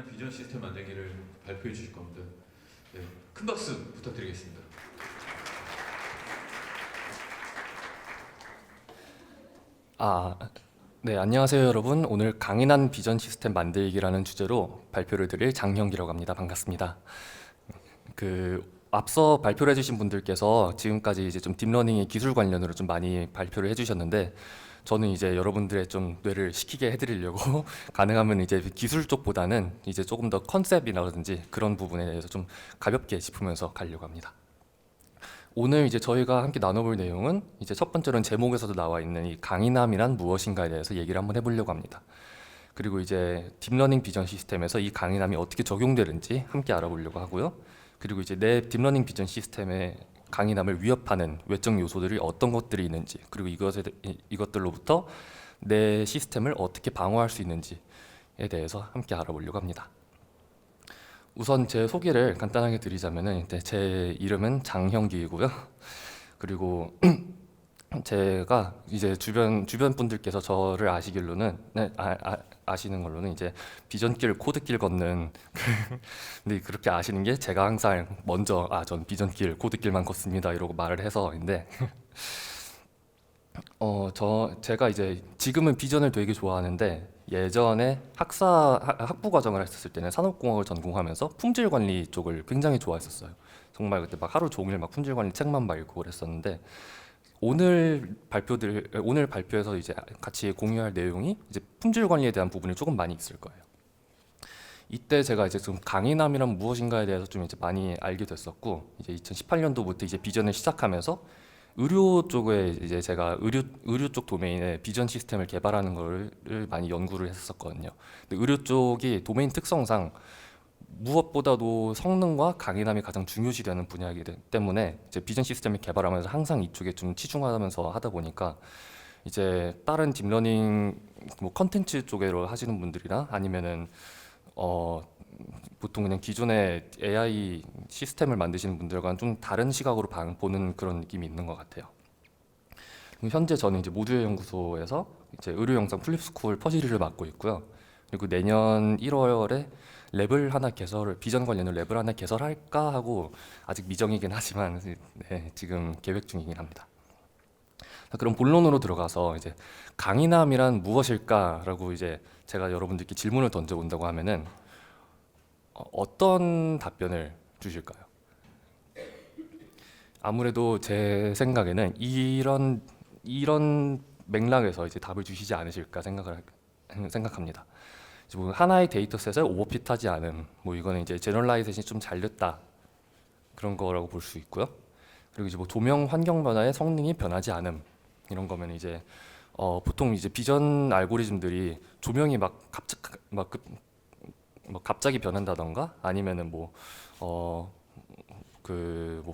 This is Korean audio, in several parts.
강인한 비전 시스템 만들기를 발표해 주실 겁니다. 네, 큰 박수 부탁드리겠습니다. 네, 안녕하세요 여러분. 오늘 강인한 비전 시스템 만들기라는 주제로 발표를 드릴 장형기라고 합니다. 반갑습니다. 앞서 발표를 해주신 분들께서 지금까지 이제 좀 딥러닝의 기술 관련으로 좀 많이 발표를 해주셨는데, 저는 이제 여러분들의 좀 뇌를 식히게 해드리려고 가능하면 이제 기술 쪽보다는 이제 조금 더 컨셉이라든지 그런 부분에 대해서 좀 가볍게 짚으면서 가려고 합니다. 오늘 이제 저희가 함께 나눠볼 내용은 이제 첫 번째로는 제목에서도 나와 있는 이 강인함이란 무엇인가에 대해서 얘기를 한번 해보려고 합니다. 그리고 이제 딥러닝 비전 시스템에서 이 강인함이 어떻게 적용되는지 함께 알아보려고 하고요. 그리고 이제 내 딥러닝 비전 시스템의 강인함을 위협하는 외적 요소들이 어떤 것들이 있는지, 그리고 이것들로부터 내 시스템을 어떻게 방어할 수 있는지에 대해서 함께 알아보려고 합니다. 우선 제 소개를 간단하게 드리자면은 제 이름은 장형기이고요. 그리고 제가 이제 주변 분들께서 저를 아시길로는 아시는 걸로는 이제 비전길 코드길 걷는 근데 그렇게 아시는 게 제가 항상 먼저 전 비전길 코드길만 걷습니다 이러고 말을 해서인데 제가 이제 지금은 비전을 되게 좋아하는데, 예전에 학부 과정을 했었을 때는 산업공학을 전공하면서 품질 관리 쪽을 굉장히 좋아했었어요. 정말 그때 막 하루 종일 막 품질 관리 책만 읽고 그랬었는데, 오늘 발표에서 이제 같이 공유할 내용이 이제 품질 관리에 대한 부분이 조금 많이 있을 거예요. 이때 제가 이제 좀 강인함이란 무엇인가에 대해서 좀 이제 많이 알게 됐었고, 이제 2018년도부터 이제 비전을 시작하면서 의료 쪽에 이제 제가 의료 쪽 도메인에 비전 시스템을 개발하는 거를 많이 연구를 했었거든요. 근데 의료 쪽이 도메인 특성상 무엇보다도 성능과 강인함이 가장 중요시되는 분야이기 때문에 이제 비전 시스템을 개발하면서 항상 이쪽에 좀 치중하면서 하다 보니까, 이제 다른 딥러닝 뭐 컨텐츠 쪽으로 하시는 분들이나 아니면은 보통 그냥 기존의 AI 시스템을 만드시는 분들과는 좀 다른 시각으로 보는 그런 느낌이 있는 것 같아요. 현재 저는 이제 모두의 연구소에서 이제 의료 영상 플립스쿨 퍼즐을 맡고 있고요. 그리고 내년 1월에 비전 관련된 랩을 하나 개설할까 하고 아직 미정이긴 하지만 네, 지금 계획 중이긴 합니다. 그럼 본론으로 들어가서 이제 강인함이란 무엇일까라고 이제 제가 여러분들께 질문을 던져본다고 하면은 어떤 답변을 주실까요? 아무래도 제 생각에는 이런 맥락에서 이제 답을 주시지 않으실까 생각합니다. 뭐 하나의 데이터셋을 오버핏하지 않음, 뭐 이거는 이제 제너럴라이제이션이 좀 잘됐다 그런 거라고 볼 수 있고요. 그리고 이제 뭐 조명 환경 변화의 성능이 변하지 않음, 이런 거면 이제 보통 이제 비전 알고리즘들이 조명이 갑자기 변한다던가 아니면은 뭐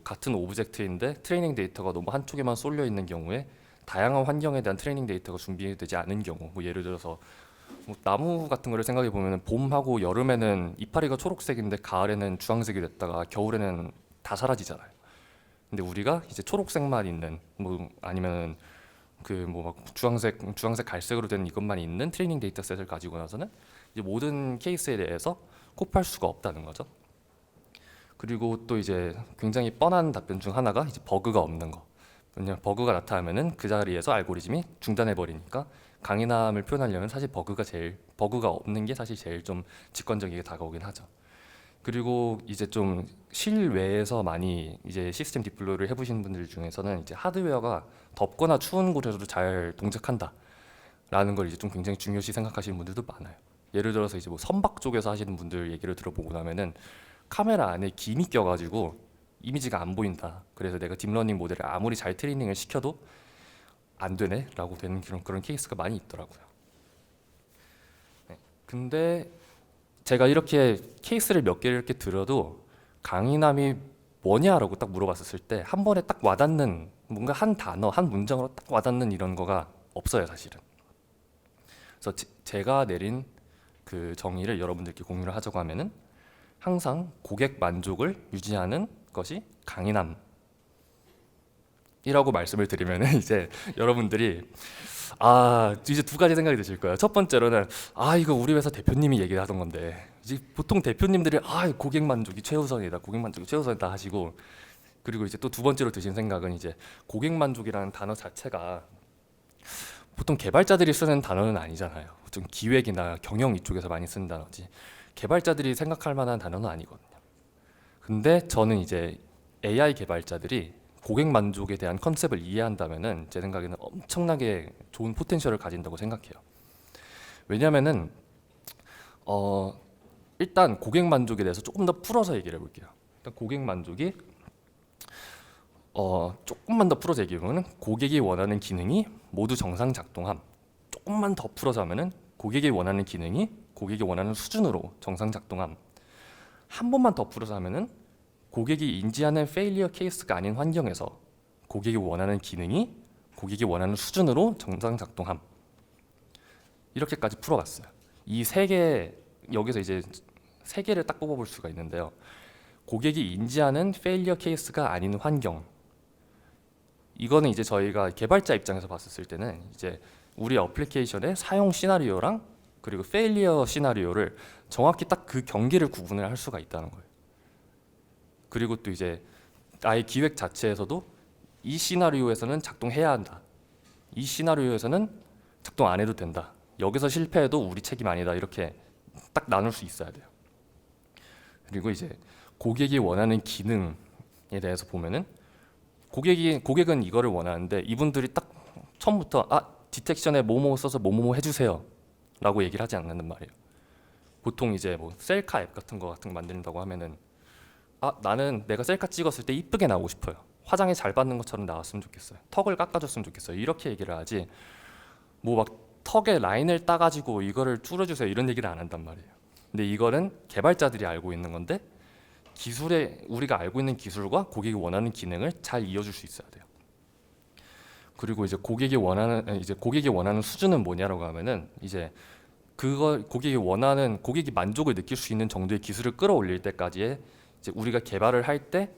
같은 오브젝트인데 트레이닝 데이터가 너무 한쪽에만 쏠려 있는 경우에 다양한 환경에 대한 트레이닝 데이터가 준비되지 않은 경우, 뭐 예를 들어서 뭐 나무 같은 거를 생각해 보면 봄하고 여름에는 이파리가 초록색인데 가을에는 주황색이 됐다가 겨울에는 다 사라지잖아요. 근데 우리가 이제 초록색만 있는 뭐 아니면 주황색 갈색으로 된 이것만 있는 트레이닝 데이터셋을 가지고 나서는 이제 모든 케이스에 대해서 곱할 수가 없다는 거죠. 그리고 또 이제 굉장히 뻔한 답변 중 하나가 이제 버그가 없는 거. 왜냐면 버그가 나타나면은 그 자리에서 알고리즘이 중단해 버리니까, 강인함을 표현하려면 사실 버그가 없는 게 사실 제일 좀 직관적이게 다가오긴 하죠. 그리고 이제 좀 실외에서 많이 이제 시스템 디플로이를 해보시는 분들 중에서는 이제 하드웨어가 덥거나 추운 곳에서도 잘 동작한다라는 걸 이제 좀 굉장히 중요시 생각하시는 분들도 많아요. 예를 들어서 이제 뭐 선박 쪽에서 하시는 분들 얘기를 들어보고 나면은 카메라 안에 김이 껴가지고 이미지가 안 보인다. 그래서 내가 딥러닝 모델을 아무리 잘 트레이닝을 시켜도 안 되네라고 되는 그런 케이스가 많이 있더라고요. 네. 근데 제가 이렇게 케이스를 몇 개를 이렇게 들어도 강인함이 뭐냐라고 딱 물어봤었을 때 한 번에 딱 와닿는, 뭔가 한 단어, 한 문장으로 딱 와닿는 이런 거가 없어요, 사실은. 그래서 제가 내린 그 정의를 여러분들께 공유를 하자고 하면은, 항상 고객 만족을 유지하는 것이 강인함이라고 말씀을 드리면은 이제 여러분들이 이제 두 가지 생각이 드실 거예요. 첫 번째로는 이거 우리 회사 대표님이 얘기하던 건데 이제 보통 대표님들이 고객 만족이 최우선이다, 고객 만족이 최우선이다 하시고, 그리고 이제 또 두 번째로 드신 생각은 이제 고객 만족이라는 단어 자체가 보통 개발자들이 쓰는 단어는 아니잖아요. 좀 기획이나 경영 이쪽에서 많이 쓰는 단어지 개발자들이 생각할 만한 단어는 아니거든요. 근데 저는 이제 AI 개발자들이 고객 만족에 대한 컨셉을 이해한다면은 제 생각에는 엄청나게 좋은 포텐셜을 가진다고 생각해요. 왜냐면은 일단 고객 만족에 대해서 조금 더 풀어서 얘기를 해볼게요. 일단 고객 만족이 조금만 더 풀어서 얘기하면은 고객이 원하는 기능이 모두 정상 작동함. 조금만 더 풀어서 하면은 고객이 원하는 기능이 고객이 원하는 수준으로 정상 작동함. 한 번만 더 풀어서 하면은 고객이 인지하는 페일리어 케이스가 아닌 환경에서 고객이 원하는 기능이 고객이 원하는 수준으로 정상 작동함. 이렇게까지 풀어봤어요. 이 세 개, 여기서 이제 세 개를 딱 뽑아볼 수가 있는데요. 고객이 인지하는 페일리어 케이스가 아닌 환경. 이거는 이제 저희가 개발자 입장에서 봤을 때는 이제 우리 어플리케이션의 사용 시나리오랑 그리고 페일리어 시나리오를 정확히 딱 그 경계를 구분을 할 수가 있다는 거예요. 그리고 또 이제 아예 기획 자체에서도 이 시나리오에서는 작동해야 한다. 이 시나리오에서는 작동 안 해도 된다. 여기서 실패해도 우리 책임 아니다. 이렇게 딱 나눌 수 있어야 돼요. 그리고 이제 고객이 원하는 기능에 대해서 보면은 고객은 이거를 원하는데 이분들이 딱 처음부터 디텍션에 뭐뭐 써서 뭐뭐 해주세요 라고 얘기를 하지 않는단 말이에요. 보통 이제 뭐 셀카 앱 같은 거 만든다고 하면은 나는 내가 셀카 찍었을 때 이쁘게 나오고 싶어요. 화장이 잘 받는 것처럼 나왔으면 좋겠어요. 턱을 깎아줬으면 좋겠어요. 이렇게 얘기를 하지 뭐 막 턱에 라인을 따가지고 이거를 뚫어주세요 이런 얘기를 안 한단 말이에요. 근데 이거는 개발자들이 알고 있는 건데 기술에 우리가 알고 있는 기술과 고객이 원하는 기능을 잘 이어줄 수 있어야 돼요. 그리고 이제 고객이 원하는 수준은 뭐냐라고 하면은 이제 고객이 만족을 느낄 수 있는 정도의 기술을 끌어올릴 때까지의 이제 우리가 개발을 할 때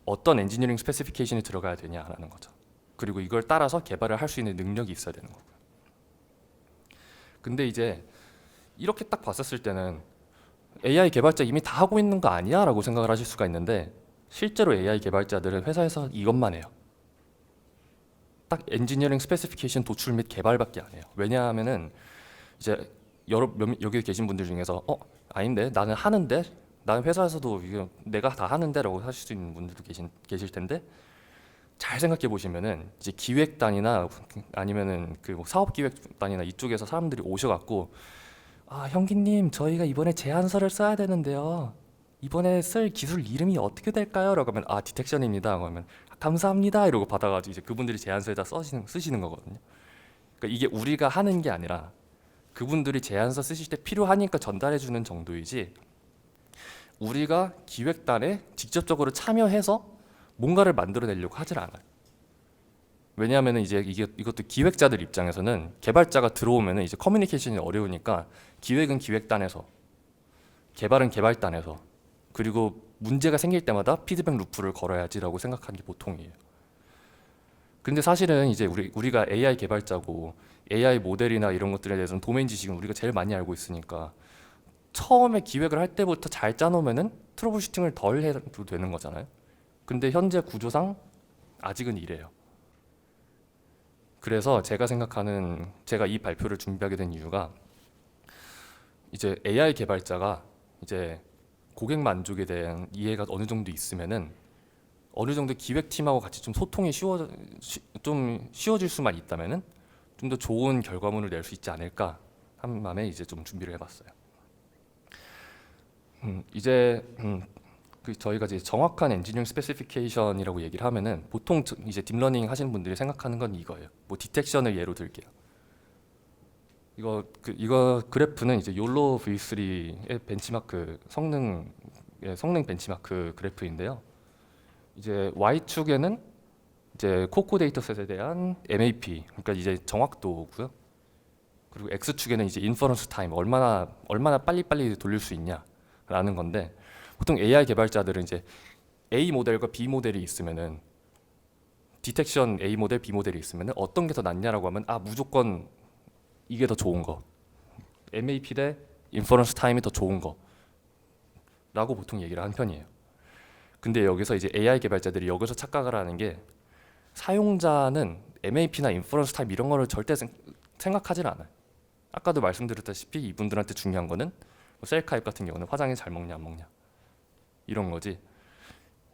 어떤 엔지니어링 스페시피케이션이 들어가야 되냐라는 거죠. 그리고 이걸 따라서 개발을 할 수 있는 능력이 있어야 되는 거고요. 근데 이제 이렇게 딱 봤었을 때는 AI 개발자 이미 다 하고 있는 거 아니야? 라고 생각을 하실 수가 있는데 실제로 AI 개발자들은 회사에서 이것만 해요. 딱 엔지니어링 스페시피케이션 도출 및 개발밖에 안 해요. 왜냐하면은 이제 여기 계신 분들 중에서 아닌데 나는 하는데 나는 회사에서도 이거 내가 다 하는데라고 하실 수 있는 분들도 계실 텐데 잘 생각해 보시면은 이제 기획단이나 아니면은 그 뭐 사업기획단이나 이쪽에서 사람들이 오셔갖고 형기님 저희가 이번에 제안서를 써야 되는데요. 이번에 쓸 기술 이름이 어떻게 될까요? 라고 하면 디텍션입니다. 그러면 감사합니다. 이러고 받아가지고 이제 그분들이 제안서에다 쓰시는 거거든요. 그러니까 이게 우리가 하는 게 아니라 그분들이 제안서 쓰실 때 필요하니까 전달해 주는 정도이지 우리가 기획단에 직접적으로 참여해서 뭔가를 만들어내려고 하질 않아요. 왜냐하면 이제 이것도 기획자들 입장에서는 개발자가 들어오면 이제 커뮤니케이션이 어려우니까 기획은 기획단에서, 개발은 개발단에서, 그리고 문제가 생길 때마다 피드백 루프를 걸어야지라고 생각하는 게 보통이에요. 근데 사실은 이제 우리가 AI 개발자고 AI 모델이나 이런 것들에 대해서는 도메인 지식은 우리가 제일 많이 알고 있으니까 처음에 기획을 할 때부터 잘 짜놓으면은 트러블 슈팅을 덜 해도 되는 거잖아요. 근데 현재 구조상 아직은 이래요. 그래서 제가 이 발표를 준비하게 된 이유가 이제 AI 개발자가 이제 고객 만족에 대한 이해가 어느 정도 있으면은 어느 정도 기획팀하고 같이 좀 소통이 좀 쉬워질 수만 있다면은 좀 더 좋은 결과물을 낼 수 있지 않을까 한 마음에 이제 좀 준비를 해봤어요. 저희가 이제 정확한 엔지니어링 스페시피케이션이라고 얘기를 하면은 보통 이제 딥러닝 하시는 분들이 생각하는 건 이거예요. 뭐 디텍션을 예로 들게요. 이거 그래프는 이제 욜로 V3의 벤치마크 성능 벤치마크 그래프인데요. 이제 Y축에는 이제 코코 데이터셋에 대한 MAP, 그러니까 이제 정확도고요. 그리고 X축에는 이제 인퍼런스 타임, 얼마나 빨리빨리 돌릴 수 있냐라는 건데 보통 AI 개발자들은 이제 A 모델과 B 모델이 있으면은 디텍션 A 모델, B 모델이 있으면 어떤 게 더 낫냐라고 하면 무조건 이게 더 좋은 거. MAP 대 인퍼런스 타임이 더 좋은 거라고 보통 얘기를 하는 편이에요. 근데 여기서 이제 AI 개발자들이 여기서 착각을 하는 게 사용자는 MAP나 인퍼런스 타임 이런 거를 절대 생각하질 않아요. 아까도 말씀드렸다시피 이분들한테 중요한 거는 셀카입 같은 경우는 화장이 잘 먹냐 안 먹냐 이런 거지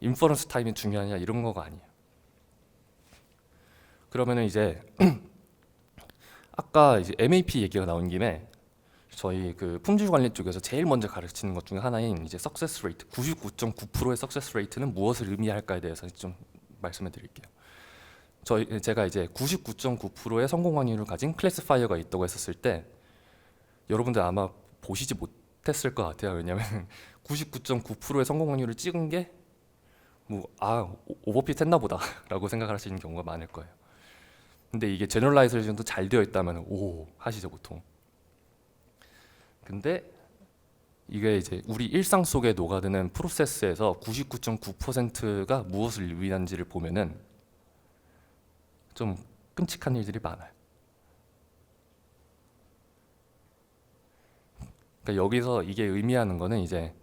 인퍼런스 타임이 중요하냐 이런 거가 아니에요. 그러면은 이제 아까 이제 MAP 얘기가 나온 김에 저희 그 품질 관리 쪽에서 제일 먼저 가르치는 것 중에 하나인 이제 석세스 레이트 99.9%의 석세스 레이트는 무엇을 의미할까에 대해서 좀 말씀해 드릴게요. 제가 이제 99.9%의 성공 확률을 가진 클래시파이어가 있다고 했었을 때 여러분들 아마 보시지 못했을 것 같아요. 왜냐하면 99.9%의 성공 확률을 찍은 게 오버핏 했나 보다라고 생각을 하시는 경우가 많을 거예요. 근데 이게 제너럴라이제이션도 잘 되어 있다면 오 하시죠 보통. 근데 이게 이제 우리 일상 속에 녹아드는 프로세스에서 99.9%가 무엇을 위한지를 보면은 좀 끔찍한 일들이 많아요. 그러니까 여기서 이게 의미하는 거는 이제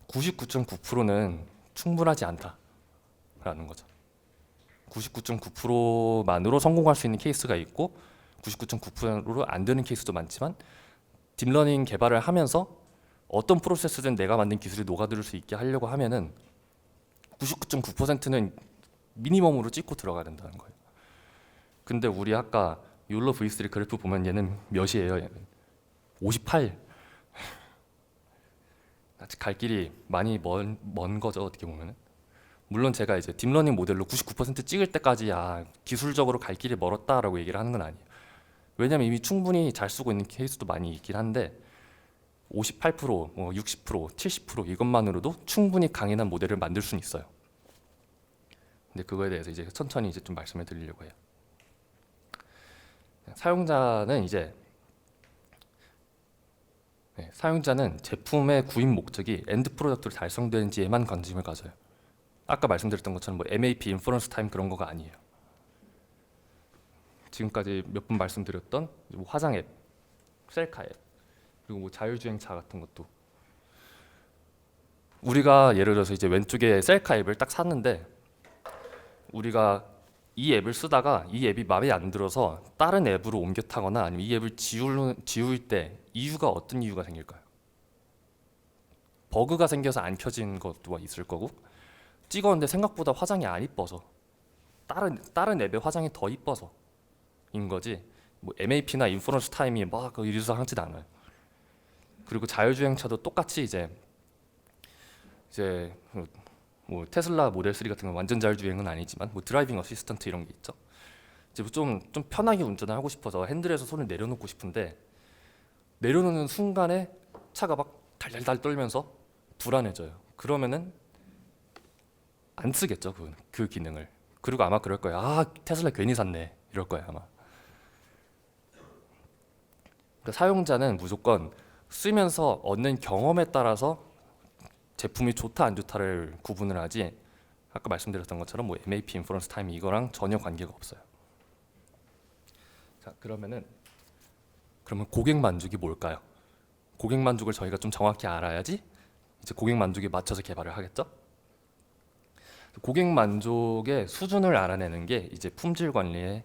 99.9%는 충분하지 않다라는 거죠. 99.9%만으로 성공할 수 있는 케이스가 있고 99.9%로 안 되는 케이스도 많지만 딥러닝 개발을 하면서 어떤 프로세스든 내가 만든 기술이 녹아들 수 있게 하려고 하면은 99.9%는 미니멈으로 찍고 들어가야 된다는 거예요. 근데 우리 아까 율러 V3 그래프 보면 얘는 몇이에요? 얘는 58. 아직 갈 길이 많이 먼 거죠 어떻게 보면은. 물론 제가 이제 딥러닝 모델로 99% 찍을 때까지 기술적으로 갈 길이 멀었다라고 얘기를 하는 건 아니에요. 왜냐면 이미 충분히 잘 쓰고 있는 케이스도 많이 있긴 한데 58%, 60%, 70% 이것만으로도 충분히 강인한 모델을 만들 수는 있어요. 근데 그거에 대해서 이제 천천히 이제 좀 말씀을 드리려고 해요. 사용자는 제품의 구입 목적이 엔드 프로덕트로 달성되는지에만 관심을 가져요. 아까 말씀드렸던 것처럼 MAP, 인퍼런스 타임 그런 거가 아니에요. 지금까지 몇 번 말씀드렸던 화장 앱, 셀카 앱, 그리고 자율주행차 같은 것도 우리가 예를 들어서 이제 왼쪽에 셀카 앱을 딱 샀는데 우리가 이 앱을 쓰다가 이 앱이 마음에 안 들어서 다른 앱으로 옮겨 타거나 아니면 이 앱을 지울 때 이유가 어떤 이유가 생길까요? 버그가 생겨서 안 켜진 것도 있을 거고 찍었는데 생각보다 화장이 안 이뻐서 다른 앱의 화장이 더 이뻐서 인 거지 MAP나 인퍼런스 타임이 막 이리저리하지 않아요. 그리고 자율주행차도 똑같이 이제 테슬라 모델 3 같은 건 완전 자율주행은 아니지만 드라이빙 어시스턴트 이런 게 있죠. 이제 좀 편하게 운전을 하고 싶어서 핸들에서 손을 내려놓고 싶은데 내려놓는 순간에 차가 막 달달달 떨면서 불안해져요. 그러면은 안 쓰겠죠 그 기능을. 그리고 아마 그럴 거예요. 테슬라 괜히 샀네 이럴 거예요 아마. 그러니까 사용자는 무조건 쓰면서 얻는 경험에 따라서 제품이 좋다 안 좋다를 구분을 하지 아까 말씀드렸던 것처럼 MAP, 인퍼런스 타임 이거랑 전혀 관계가 없어요. 자 그러면 고객 만족이 뭘까요? 고객 만족을 저희가 좀 정확히 알아야지 이제 고객 만족에 맞춰서 개발을 하겠죠? 고객 만족의 수준을 알아내는 게 이제 품질 관리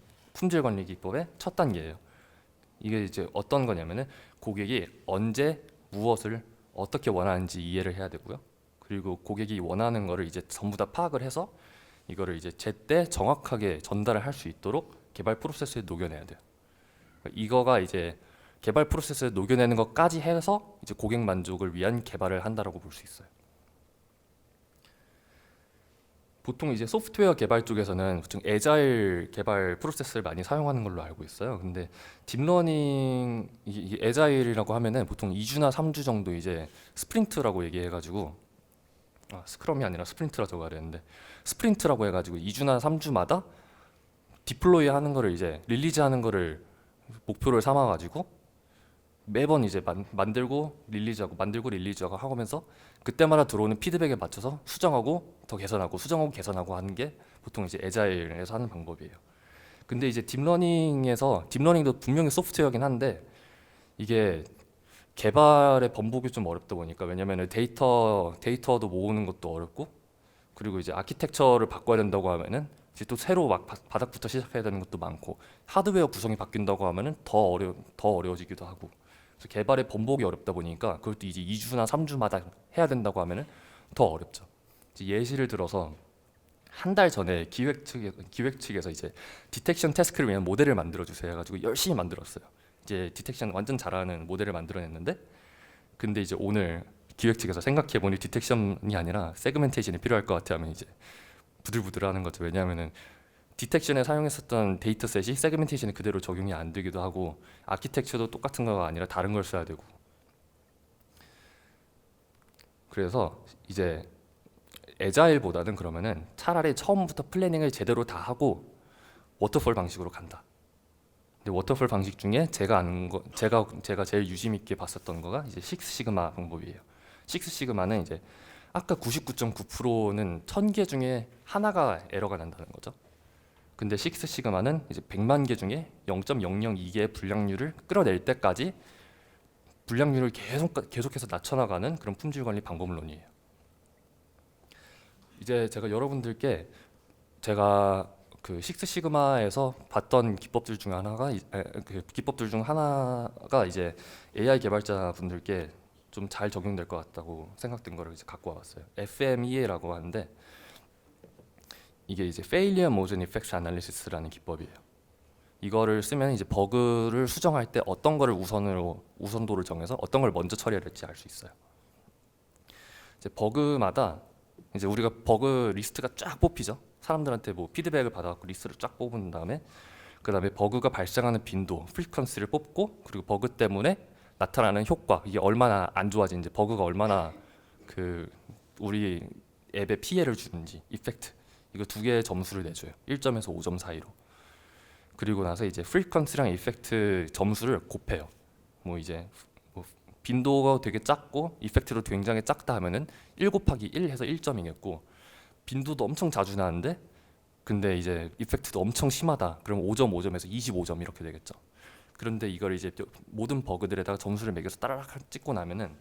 기법의 첫 단계예요. 이게 이제 어떤 거냐면은 고객이 언제 무엇을 어떻게 원하는지 이해를 해야 되고요. 그리고 고객이 원하는 거를 이제 전부 다 파악을 해서 이거를 이제 제때 정확하게 전달을 할 수 있도록 개발 프로세스에 녹여내야 돼요. 이거가 이제 개발 프로세스에 녹여내는 것까지 해서 이제 고객 만족을 위한 개발을 한다라고 볼 수 있어요. 보통 이제 소프트웨어 개발 쪽에서는 보통 애자일 개발 프로세스를 많이 사용하는 걸로 알고 있어요. 근데 딥러닝 이게 애자일이라고 하면은 보통 2주나 3주 정도 이제 스프린트라고 얘기해가지고 스크럼이 아니라 스프린트라 적어야 되는데 스프린트라고 해가지고 2주나 3주마다 디플로이 하는 거를 이제 릴리즈하는 거를 목표를 삼아가지고 매번 이제 만들고 릴리즈하고 만들고 릴리즈하고 하면서 그때마다 들어오는 피드백에 맞춰서 수정하고 더 개선하고 수정하고 개선하고 하는 게 보통 이제 애자일에서 하는 방법이에요. 근데 이제 딥러닝도 분명히 소프트웨어긴 한데 이게 개발의 번복이 좀 어렵다 보니까, 왜냐면은 데이터도 모으는 것도 어렵고, 그리고 이제 아키텍처를 바꿔야 된다고 하면은 이제 또 새로 막 바닥부터 시작해야 되는 것도 많고, 하드웨어 구성이 바뀐다고 하면은 더 어려워지기도 하고. 그래서 개발의 번복이 어렵다 보니까 그것도 이제 2주나 3주마다 해야 된다고 하면은 더 어렵죠. 이제 예시를 들어서 한 달 전에 기획 측에서 이제 디텍션 태스크를 위한 모델을 만들어 주세요 해가지고 열심히 만들었어요. 이제 디텍션 완전 잘하는 모델을 만들어냈는데, 근데 이제 오늘 기획 측에서 생각해보니 디텍션이 아니라 세그멘테이션이 필요할 것 같아 하면 이제 부들부들하는 거죠. 왜냐하면은 디텍션에 사용했었던 데이터셋이 세그멘테이션에 그대로 적용이 안 되기도 하고, 아키텍처도 똑같은 거가 아니라 다른 걸 써야 되고. 그래서 이제 애자일보다는 그러면은 차라리 처음부터 플래닝을 제대로 다 하고 워터폴 방식으로 간다. 근데 워터폴 방식 중에 제가 아는 거, 제가 제일 유심 있게 봤었던 거가 이제 식스 시그마 방법이에요. 식스 시그마는 이제 아까 99.9%는 1000개 중에 하나가 에러가 난다는 거죠. 근데 식스 시그마는 이제 100만 개 중에 0.002개의 불량률을 끌어낼 때까지 불량률을 계속해서 낮춰나가는 그런 품질 관리 방법론이에요. 이제 제가 여러분들께 제가 그 식스 시그마에서 봤던 기법들 중 하나가 이제 AI 개발자 분들께 좀 잘 적용될 것 같다고 생각된 거를 이제 갖고 와봤어요. FMEA라고 하는데 이게 이제 Failure Motion Effects Analysis라는 기법이에요. 이거를 쓰면 이제 버그를 수정할 때 어떤 거를 우선도를 정해서 어떤 걸 먼저 처리할지 알 수 있어요. 이제 버그마다 이제 우리가 버그 리스트가 쫙 뽑히죠. 사람들한테 뭐 피드백을 받아갖고 리스트를 쫙 뽑은 다음에 그다음에 버그가 발생하는 빈도, 프리퀀시를 뽑고, 그리고 버그 때문에 나타나는 효과, 이게 얼마나 안 좋아지는지, 버그가 얼마나 그 우리 앱에 피해를 주는지, 이펙트, 이거 두 개의 점수를 내줘요. 1점에서 5점 사이로. 그리고 나서 이제 프리퀀시랑 이펙트 점수를 곱해요. 뭐 이제 뭐 빈도가 되게 작고 이펙트도 굉장히 작다 하면은 1 곱하기 1 해서 1점이겠고, 빈도도 엄청 자주 나는데 근데 이제 이펙트도 엄청 심하다 그럼 5점 5점에서 25점 이렇게 되겠죠. 그런데 이걸 이제 모든 버그들에다가 점수를 매겨서 따라락 찍고 나면은,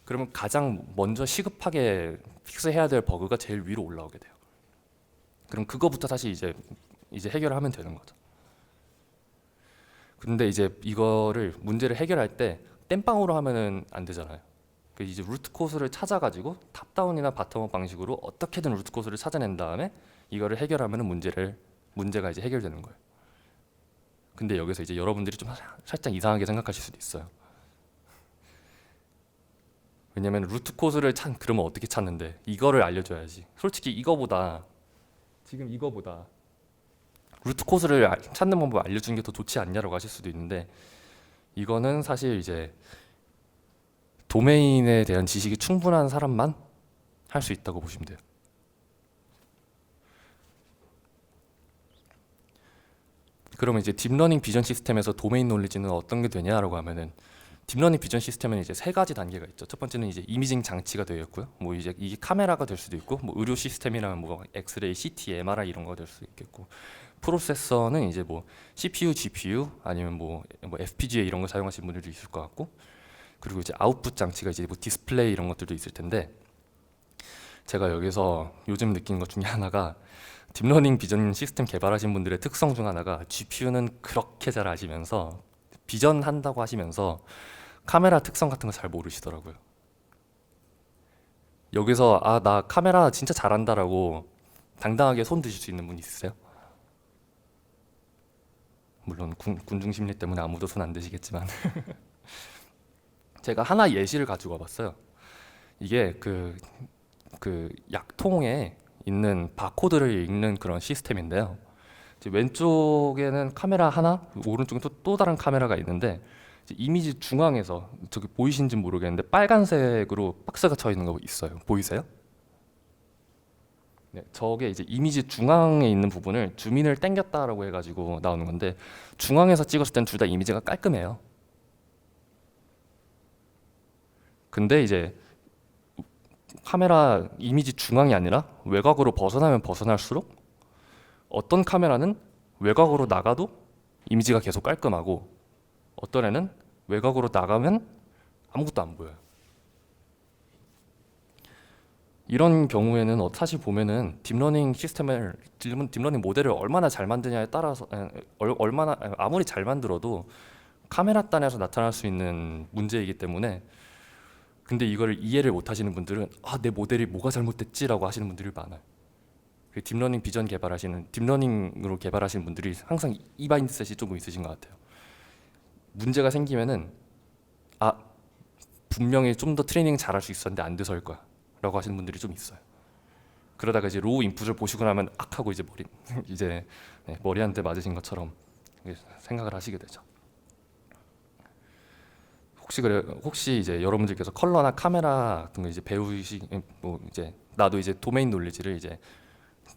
그러면 가장 먼저 시급하게 픽스해야 될 버그가 제일 위로 올라오게 돼요. 그럼 그거부터 사실 이제 해결을 하면 되는 거죠. 근데 이제 이거를 문제를 해결할 때 땜빵으로 하면은 안 되잖아요. 그 이제 루트 코스를 찾아가지고 탑다운이나 바텀업 방식으로 어떻게든 루트 코스를 찾아낸 다음에 이거를 해결하면은 문제가 이제 해결되는 거예요. 근데 여기서 이제 여러분들이 좀 살짝 이상하게 생각하실 수도 있어요. 왜냐면 루트 코스를 그러면 어떻게 찾는데, 이거를 알려줘야지. 솔직히 이거보다 루트 코스를 찾는 방법 알려주는 게 더 좋지 않냐라고 하실 수도 있는데, 이거는 사실 이제 도메인에 대한 지식이 충분한 사람만 할 수 있다고 보시면 돼요. 그러면 이제 딥러닝 비전 시스템에서 도메인 놀리지는 어떤 게 되냐라고 하면은, 딥러닝 비전 시스템은 이제 세 가지 단계가 있죠. 첫 번째는 이제 이미징 장치가 되겠고요. 뭐 이제 이게 카메라가 될 수도 있고, 뭐 의료 시스템이라면 뭐 엑스레이, CT, MRI 이런 거 될 수 있겠고, 프로세서는 이제 뭐 CPU, GPU 아니면 뭐 FPGA 이런 거 사용하시는 분들도 있을 것 같고, 그리고 이제 아웃풋 장치가 이제 뭐 디스플레이 이런 것들도 있을 텐데, 제가 여기서 요즘 느낀 것 중에 하나가, 딥러닝 비전 시스템 개발하신 분들의 특성 중 하나가 GPU는 그렇게 잘 아시면서 비전 한다고 하시면서 카메라 특성 같은 거 잘 모르시더라고요. 여기서 나 카메라 진짜 잘한다라고 당당하게 손 드실 수 있는 분 있으세요? 물론 군중 심리 때문에 아무도 손 안 드시겠지만 제가 하나 예시를 가지고 와봤어요. 이게 그 약통에 있는 바코드를 읽는 그런 시스템인데요. 이제 왼쪽에는 카메라 하나, 오른쪽에 또 다른 카메라가 있는데, 이제 이미지 중앙에서, 저기 보이신지 모르겠는데 빨간색으로 박스가 쳐 있는 거 있어요. 보이세요? 네, 저게 이제 이미지 중앙에 있는 부분을 줌인을 당겼다라고 해가지고 나오는 건데, 중앙에서 찍었을 땐 둘 다 이미지가 깔끔해요. 근데 이제 카메라 이미지 중앙이 아니라 외곽으로 벗어나면 벗어날수록 어떤 카메라는 외곽으로 나가도 이미지가 계속 깔끔하고 어떤 애는 외곽으로 나가면 아무것도 안 보여요. 이런 경우에는 사실 보면은 딥러닝 모델을 얼마나 잘 만드냐에 따라서 얼마나 아무리 잘 만들어도 카메라 단에서 나타날 수 있는 문제이기 때문에 근데 이거를 이해를 못 하시는 분들은 내 모델이 뭐가 잘못됐지라고 하시는 분들이 많아요. 딥러닝 비전 개발하시는 딥러닝으로 개발하시는 분들이 항상 이 마인드셋이 조금 있으신 것 같아요. 문제가 생기면은 분명히 좀 더 트레이닝 잘할 수 있었는데 안 돼서일 거야 라고 하시는 분들이 좀 있어요. 그러다가 이제 로우 인풋을 보시고 나면 하고 이제 머리 한 대 맞으신 것처럼 생각을 하시게 되죠. 혹시 이제 여러분들께서 컬러나 카메라 같은 거 이제 이제 나도 이제 도메인 놀리지를 이제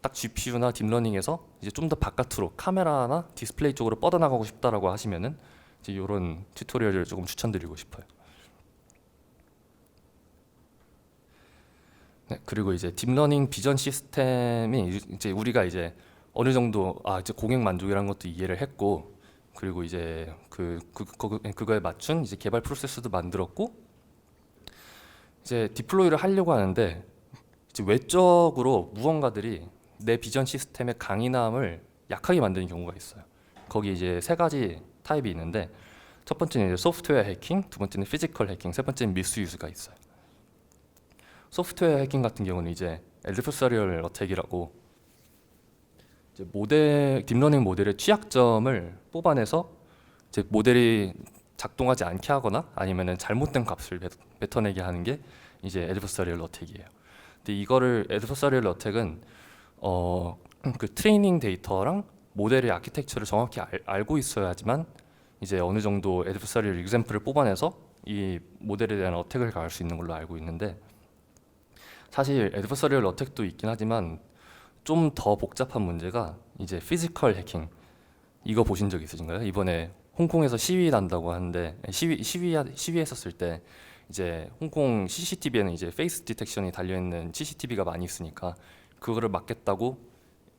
딱 GPU나 딥러닝에서 이제 좀 더 바깥으로 카메라나 디스플레이 쪽으로 뻗어나가고 싶다라고 하시면은 이제 이런 튜토리얼을 조금 추천드리고 싶어요. 네, 그리고 이제 딥러닝 비전 시스템이 이제 우리가 이제 어느 정도 이제 고객 만족이라는 것도 이해를 했고, 그리고 이제 그거에 맞춘 이제 개발 프로세스도 만들었고, 이제 디플로이를 하려고 하는데 이제 외적으로 무언가들이 내 비전 시스템의 강인함을 약하게 만드는 경우가 있어요. 거기 이제 세 가지 타입이 있는데 첫 번째는 이제 소프트웨어 해킹, 두 번째는 피지컬 해킹, 세 번째는 미스유즈가 있어요. 소프트웨어 해킹 같은 경우는 이제 애드버서리얼 어택이라고 이제 딥러닝 모델의 취약점을 뽑아내서 이제 모델이 작동하지 않게 하거나 아니면은 잘못된 값을 뱉어내게 하는 게 이제 애드버서리얼 어택이에요. 근데 이거를 애드버서리얼 어택은 그 트레이닝 데이터랑 모델의 아키텍처를 정확히 알고 있어야지만 이제 어느 정도 애드버서리얼 example을 뽑아내서 이 모델에 대한 어택을 가할 수 있는 걸로 알고 있는데, 사실 애드버서리얼 어택도 있긴 하지만 좀 더 복잡한 문제가 이제 피지컬 해킹. 이거 보신 적 있으신가요? 이번에 홍콩에서 시위 난다고 하는데 시위했었을 때 이제 홍콩 CCTV에는 이제 페이스 디텍션이 달려 있는 CCTV가 많이 있으니까 그거를 막겠다고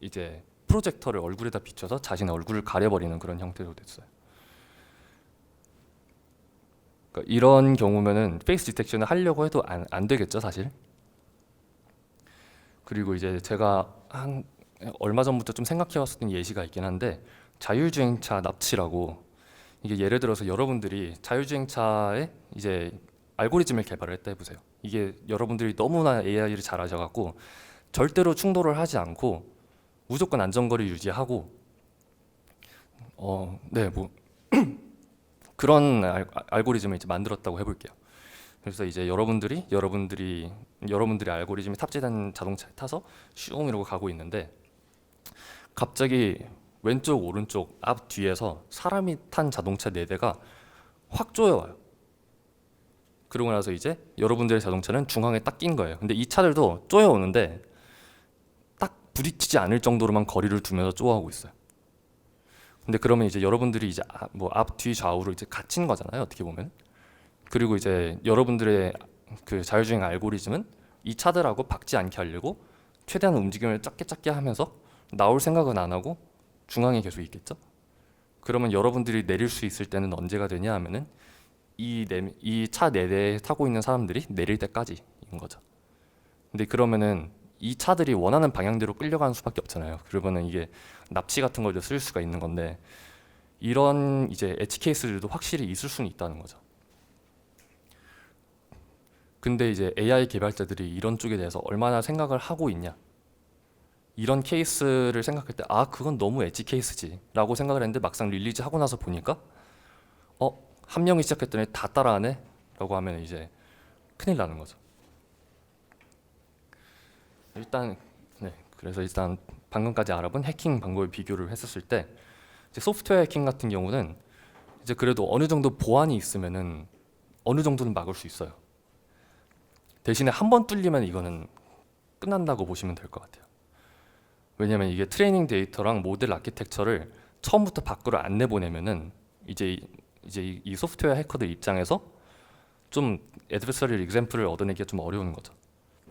이제 프로젝터를 얼굴에다 비춰서 자신의 얼굴을 가려버리는 그런 형태로 됐어요. 그러니까 이런 경우면은 페이스 디텍션을 하려고 해도 안 되겠죠, 사실. 그리고 이제 제가 한 얼마 전부터 좀 생각해왔었던 예시가 있긴 한데, 자율주행차 납치라고, 이게 예를 들어서 여러분들이 자율주행차에 이제 알고리즘을 개발을 했다 해보세요. 이게 여러분들이 너무나 AI를 잘 하셔갖고 절대로 충돌을 하지 않고 무조건 안전거리 유지하고 그런 알고리즘을 이제 만들었다고 해볼게요. 그래서 이제 여러분들이 알고리즘이 탑재된 자동차에 타서 슝 이러고 가고 있는데 갑자기 왼쪽 오른쪽 앞 뒤에서 사람이 탄 자동차 4대가 확 쪼여와요. 그러고 나서 이제 여러분들의 자동차는 중앙에 딱 낀 거예요. 근데 이 차들도 쪼여오는데 딱 부딪히지 않을 정도로만 거리를 두면서 쪼아오고 있어요. 근데 그러면 이제 여러분들이 이제 앞, 뒤, 좌우로 이제 갇힌 거잖아요, 어떻게 보면. 그리고 이제 여러분들의 그 자율주행 알고리즘은 이 차들하고 박지 않게 하려고 최대한 움직임을 작게 하면서 나올 생각은 안 하고 중앙에 계속 있겠죠. 그러면 여러분들이 내릴 수 있을 때는 언제가 되냐 하면은 이 차 4대에 타고 있는 사람들이 내릴 때까지인 거죠. 근데 그러면은 이 차들이 원하는 방향대로 끌려가는 수밖에 없잖아요. 그러면은 이게 납치 같은 걸도 쓸 수가 있는 건데, 이런 이제 엣지 케이스들도 확실히 있을 수는 있다는 거죠. 근데 이제 AI 개발자들이 이런 쪽에 대해서 얼마나 생각을 하고 있냐, 이런 케이스를 생각할 때 그건 너무 엣지 케이스지 라고 생각을 했는데 막상 릴리즈 하고 나서 보니까 한 명이 시작했더니 다 따라하네 라고 하면 이제 큰일 나는 거죠. 그래서 일단 방금까지 알아본 해킹 방법을 비교를 했었을 때 이제 소프트웨어 해킹 같은 경우는 이제 그래도 어느 정도 보안이 있으면은 어느 정도는 막을 수 있어요. 대신에 한 번 뚫리면 이거는 끝난다고 보시면 될 것 같아요. 왜냐면 이게 트레이닝 데이터랑 모델 아키텍처를 처음부터 밖으로 안 내보내면은 이제 이 소프트웨어 해커들 입장에서 좀 애드버서리얼 example을 얻어내기가 좀 어려운 거죠.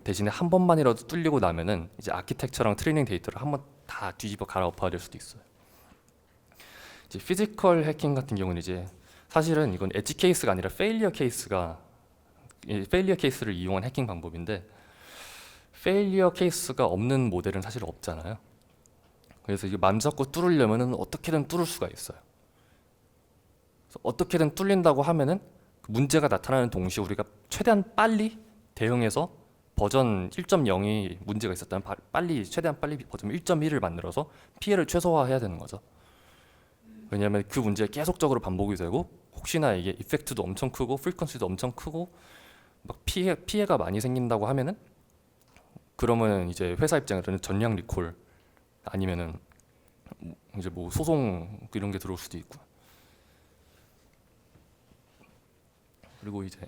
대신에 한 번만이라도 뚫리고 나면은 이제 아키텍처랑 트레이닝 데이터를 한번 다 뒤집어 갈아엎어야 될 수도 있어요. 이제 피지컬 해킹 같은 경우는 이제 사실은 이건 엣지 케이스가 아니라 페일리어 케이스를 이용한 해킹 방법인데, 페일리어 케이스가 없는 모델은 사실 없잖아요. 그래서 이게 맘잡고 뚫으려면은 어떻게든 뚫을 수가 있어요. 그래서 어떻게든 뚫린다고 하면은 문제가 나타나는 동시에 우리가 최대한 빨리 대응해서 버전 1.0이 문제가 있었다면 최대한 빨리 버전 1.1을 만들어서 피해를 최소화해야 되는 거죠. 왜냐하면 그 문제가 계속적으로 반복이 되고 혹시나 이게 이펙트도 엄청 크고 프리퀀시도 엄청 크고 막 피해가 많이 생긴다고 하면은, 그러면 이제 회사 입장에서는 전량 리콜 아니면은 이제 뭐 소송 이런 게 들어올 수도 있고. 그리고 이제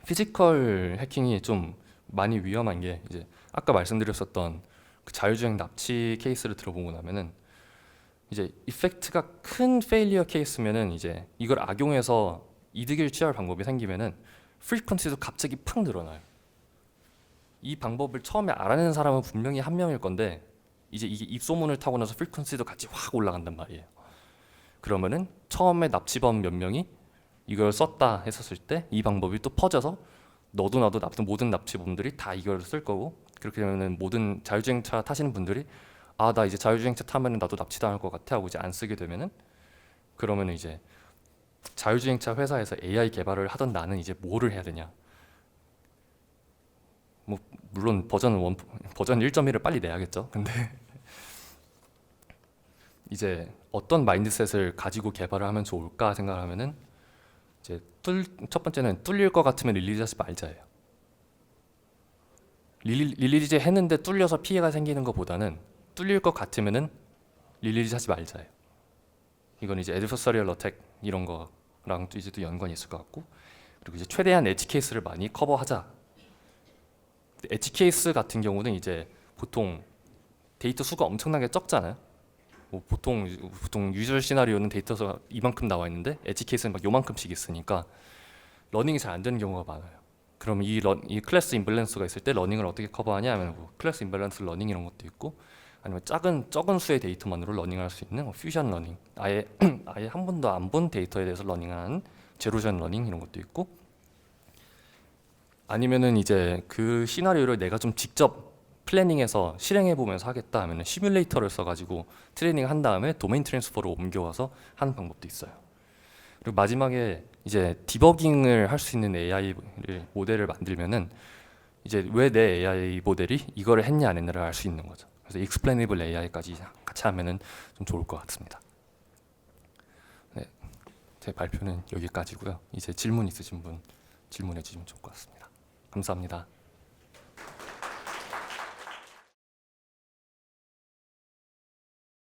피지컬 해킹이 좀 많이 위험한 게, 이제 아까 말씀드렸었던 그 자율주행 납치 케이스를 들어보고 나면은 이제 이펙트가 큰 페일리어 케이스면은 이제 이걸 악용해서 이득을 취할 방법이 생기면은 프리퀀시도 갑자기 팍 늘어나요. 이 방법을 처음에 알아내는 사람은 분명히 한 명일 건데 이제 이게 입소문을 타고 나서 프리퀀시도 같이 확 올라간단 말이에요. 그러면은 처음에 납치범 몇 명이 이걸 썼다 했었을 때 이 방법이 또 퍼져서 너도 나도 모든 납치범들이 다 이걸 쓸 거고, 그렇게 되면은 모든 자율주행차 타시는 분들이 아, 나 이제 자율주행차 타면은 나도 납치당할 것 같아 하고 이제 안 쓰게 되면은, 그러면은 이제 자율주행차 회사에서 AI 개발을 하던 나는 이제 뭐를 해야 되냐. 뭐 물론 버전 1.1을 빨리 내야겠죠. 근데 이제 어떤 마인드셋을 가지고 개발을 하면 좋을까 생각을 하면은, 이제 첫 번째는 뚫릴 것 같으면 릴리즈하지 말자예요. 릴리즈 했는데 뚫려서 피해가 생기는 것보다는 뚫릴 것 같으면은 릴리즈하지 말자예요. 이건 이제 애드버서리얼 어택 이런 거랑 이제 또 연관이 있을 것 같고, 그리고 이제 최대한 엣지 케이스를 많이 커버하자. 엣지 케이스 같은 경우는 이제 보통 데이터 수가 엄청나게 적잖아요. 뭐 보통 유저 시나리오는 데이터 수가 이만큼 나와 있는데 엣지 케이스는 막 요만큼씩 있으니까 러닝이 잘 안 되는 경우가 많아요. 그럼 이 클래스 임밸런스가 있을 때 러닝을 어떻게 커버하냐 하면 뭐 클래스 임밸런스 러닝 이런 것도 있고, 아니면 적은 수의 데이터만으로 러닝할 수 있는 퓨전 러닝, 아예 한 번도 안 본 데이터에 대해서 러닝하는 제로전 러닝 이런 것도 있고, 아니면은 이제 그 시나리오를 내가 좀 직접 플래닝해서 실행해 보면서 하겠다 하면은 시뮬레이터를 써가지고 트레이닝 한 다음에 도메인 트랜스퍼로 옮겨와서 하는 방법도 있어요. 그리고 마지막에 이제 디버깅을 할 수 있는 AI 모델을 만들면은 이제 왜 내 AI 모델이 이거를 했냐 안 했냐를 알 수 있는 거죠. 그래서 explainable AI까지 같이 하면은 좀 좋을 것 같습니다. 네, 제 발표는 여기까지고요. 이제 질문 있으신 분 질문해 주시면 좋을 것 같습니다. 감사합니다.